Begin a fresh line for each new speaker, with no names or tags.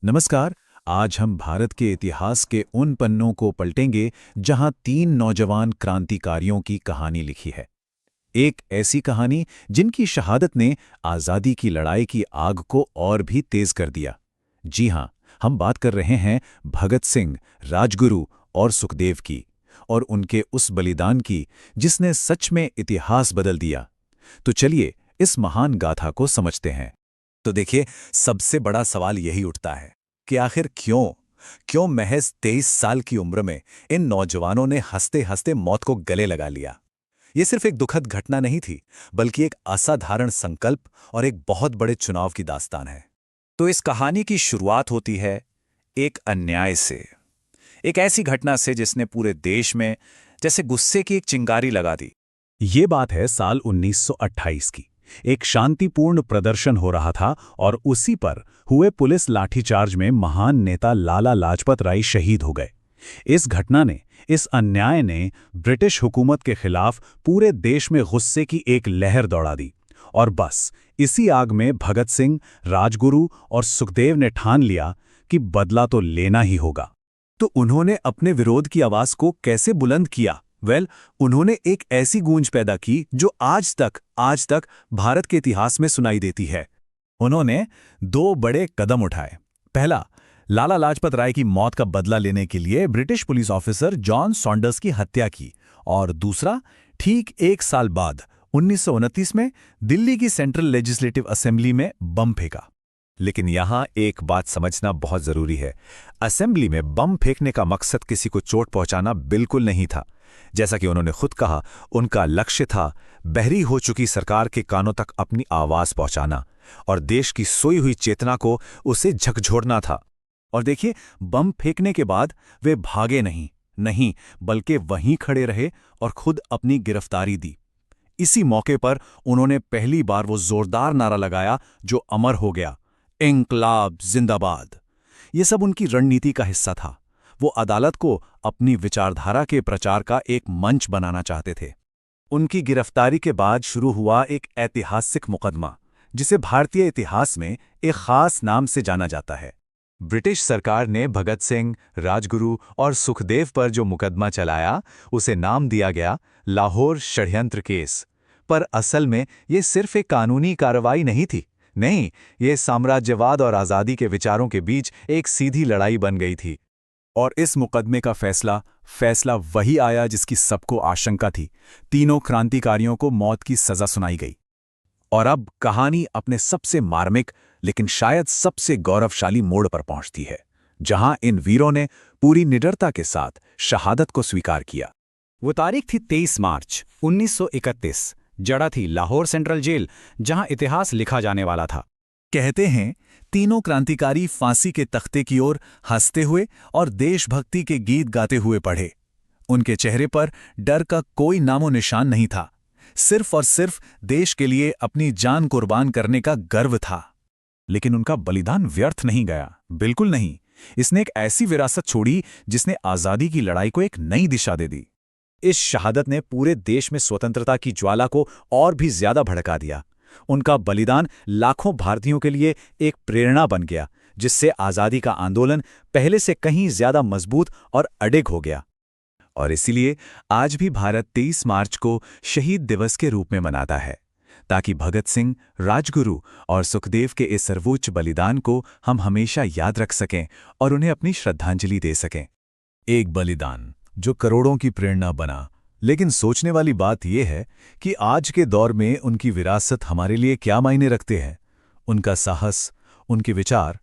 नमस्कार। आज हम भारत के इतिहास के उन पन्नों को पलटेंगे जहां तीन नौजवान क्रांतिकारियों की कहानी लिखी है। एक ऐसी कहानी जिनकी शहादत ने आज़ादी की लड़ाई की आग को और भी तेज कर दिया। जी हां, हम बात कर रहे हैं भगत सिंह, राजगुरु और सुखदेव की, और उनके उस बलिदान की जिसने सच में इतिहास बदल दिया। तो चलिए इस महान गाथा को समझते हैं।
तो देखिए, सबसे बड़ा सवाल यही उठता है कि आखिर क्यों महज 23 साल की उम्र में इन नौजवानों ने हंसते हंसते मौत को गले लगा लिया। ये सिर्फ एक दुखद घटना नहीं थी, बल्कि एक असाधारण संकल्प और एक बहुत बड़े चुनाव की दास्तान है। तो इस कहानी की शुरुआत होती है एक अन्याय से, एक ऐसी घटना से जिसने पूरे देश में जैसे गुस्से की एक चिंगारी लगा दी।
ये बात है साल 1928 की। एक शांतिपूर्ण प्रदर्शन हो रहा था और उसी पर हुए पुलिस लाठीचार्ज में महान नेता लाला लाजपत राय शहीद हो गए। इस घटना ने, इस अन्याय ने ब्रिटिश हुकूमत के खिलाफ पूरे देश में गुस्से की एक लहर दौड़ा दी। और बस इसी आग में भगत सिंह, राजगुरु और सुखदेव ने ठान लिया कि बदला तो लेना ही होगा।
तो उन्होंने अपने विरोध की आवाज को कैसे बुलंद किया? उन्होंने एक ऐसी गूंज पैदा की जो आज तक भारत के इतिहास में सुनाई देती है। उन्होंने दो बड़े कदम उठाए। पहला, लाला लाजपत राय की मौत का बदला लेने के लिए British police officer John Saunders की हत्या की। और दूसरा, ठीक एक साल बाद 1929 में दिल्ली की सेंट्रल लेजिस्लेटिव असेंबली में बम फेंका। लेकिन यहां एक बात समझना बहुत जरूरी है। असेंबली में बम फेंकने का मकसद किसी को चोट पहुंचाना बिल्कुल नहीं था। जैसा कि उन्होंने खुद कहा, उनका लक्ष्य था बहरी हो चुकी सरकार के कानों तक अपनी आवाज पहुंचाना और देश की सोई हुई चेतना को उसे झकझोरना था। और देखिए, बम फेंकने के बाद वे भागे नहीं, बल्कि वहीं खड़े रहे और खुद अपनी गिरफ्तारी दी। इसी मौके पर उन्होंने पहली बार वो जोरदार नारा लगाया जो अमर हो गया, इंकलाब जिंदाबाद। ये सब उनकी रणनीति का हिस्सा था। वो अदालत को अपनी विचारधारा के प्रचार का एक मंच बनाना चाहते थे। उनकी गिरफ्तारी के बाद शुरू हुआ एक ऐतिहासिक मुकदमा, जिसे भारतीय इतिहास में एक खास नाम से जाना जाता है। ब्रिटिश सरकार ने भगत सिंह, राजगुरु और सुखदेव पर जो मुकदमा चलाया, उसे नाम दिया गया लाहौर षड्यंत्र केस। पर असल में ये सिर्फ एक कानूनी कार्रवाई नहीं थी। नहीं, ये साम्राज्यवाद और आज़ादी के विचारों के बीच एक सीधी लड़ाई बन गई थी। और इस मुकदमे का फैसला वही आया जिसकी सबको आशंका थी। तीनों क्रांतिकारियों को मौत की सजा सुनाई गई। और अब कहानी अपने सबसे मार्मिक लेकिन शायद सबसे गौरवशाली मोड़ पर पहुंचती है, जहां इन वीरों ने पूरी निडरता के साथ शहादत को स्वीकार किया।
वो तारीख थी 23 मार्च 1931। जड़ा थी लाहौर सेंट्रल जेल, जहां इतिहास लिखा जाने वाला था।
कहते हैं, तीनों क्रांतिकारी फांसी के तख्ते की ओर हंसते हुए और देशभक्ति के गीत गाते हुए पढ़े। उनके चेहरे पर डर का कोई नामो निशान नहीं था। सिर्फ और सिर्फ देश के लिए अपनी जान कुर्बान करने का गर्व था। लेकिन उनका बलिदान व्यर्थ नहीं गया, बिल्कुल नहीं। इसने एक ऐसी विरासत छोड़ी जिसने आज़ादी की लड़ाई को एक नई दिशा दे दी। इस शहादत ने पूरे देश में स्वतंत्रता की ज्वाला को और भी ज्यादा भड़का दिया। उनका बलिदान लाखों भारतीयों के लिए एक प्रेरणा बन गया, जिससे आज़ादी का आंदोलन पहले से कहीं ज्यादा मजबूत और अडिग हो गया। और इसीलिए आज भी भारत 23 मार्च को शहीद दिवस के रूप में मनाता है, ताकि भगत सिंह, राजगुरु और सुखदेव के इस सर्वोच्च बलिदान को हम हमेशा याद रख सकें और उन्हें अपनी श्रद्धांजलि दे सकें। एक बलिदान जो करोड़ों की प्रेरणा बना। लेकिन सोचने वाली बात यह है कि आज के दौर में उनकी विरासत हमारे लिए क्या मायने रखते हैं। उनका साहस, उनके विचार